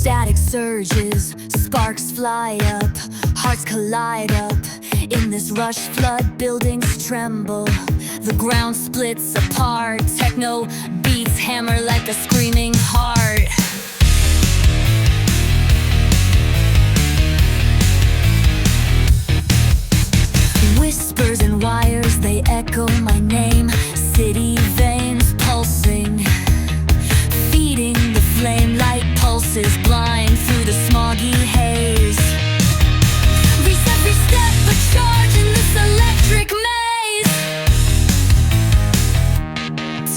Static surges, sparks fly up, hearts collide up. In this rush flood, buildings tremble, the ground splits apart. Techno beats hammer like a screaming heart. Whispers and wires, they echo my name. City veins pulsing, feeding the flame like pulses blind through the smoggy haze. Every step a charge in this electric maze.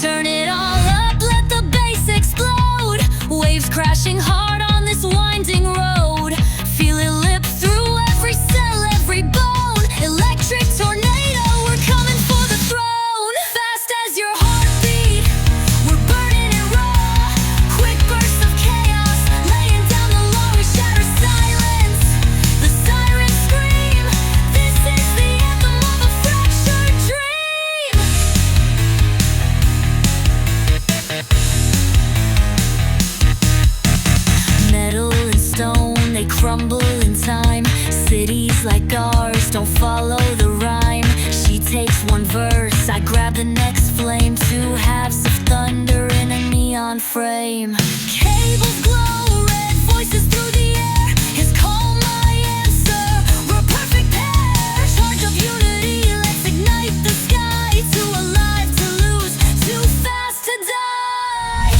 Turn it all up, let the bass explode. Waves crashing hard on this winding road. Feel it lip through every cell, every bone. Electric tornado, we're coming for the throne. Fast as your heartbeat, we're burning it raw. Quick bursts of chaos, laying down the law. We shatter silence, the sirens scream. This is the anthem of a fractured dream. Metal and stone, they crumble in time. Cities like ours don't follow the rhyme. She takes one verse, I grab the next flame. Two halves of thunder in a neon frame. Cables glow, red voices through the air. His call my answer, we're a perfect pair. Charge of unity, let's ignite the sky. Too alive to lose, too fast to die.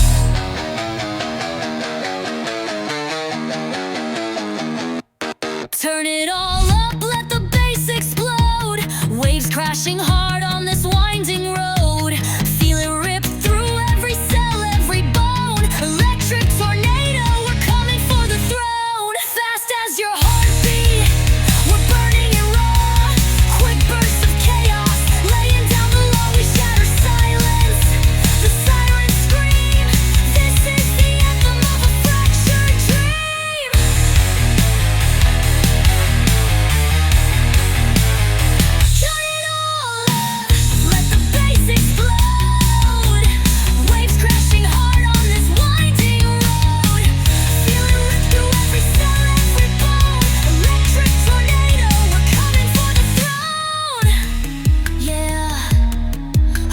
Turn it all up, let the bass explode. Waves crashing hard on this winding road. Feel it rip through every cell, every bone. Electric tornado, we're coming for the throne. Fast as your heartbeat, we're burning it raw. Quick bursts of chaos, laying down the law. We shatter silence, the sirens scream. This is the anthem of a fractured dream. Turn it all up, let the bass explode. Waves crashing hard on this winding road. Feel it rip through every cell, every bone. Electric tornado, we're coming for the throne. Yeah,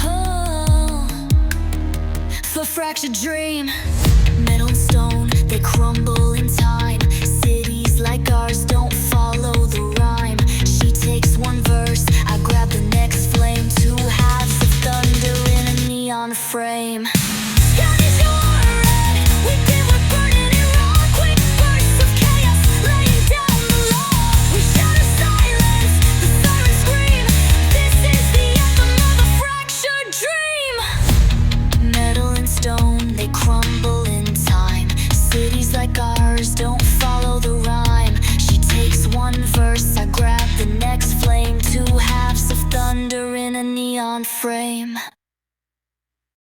oh, the fractured dream. Metal and stone, they crumble in time. Cities like ours don't follow the rhyme. She takes one verse, I grab the next flame. Two halves of thunder in a neon frame. Skies are red, we're burning it raw. Quick bursts of chaos, laying down the law. We shatter silence, the sirens scream. This is the anthem of a fractured dream. Metal and stone, they crumble in time. Cities like ours don't follow the rhyme. She takes one verse, I grab the next flame. Two halves of thunder in a neon frame.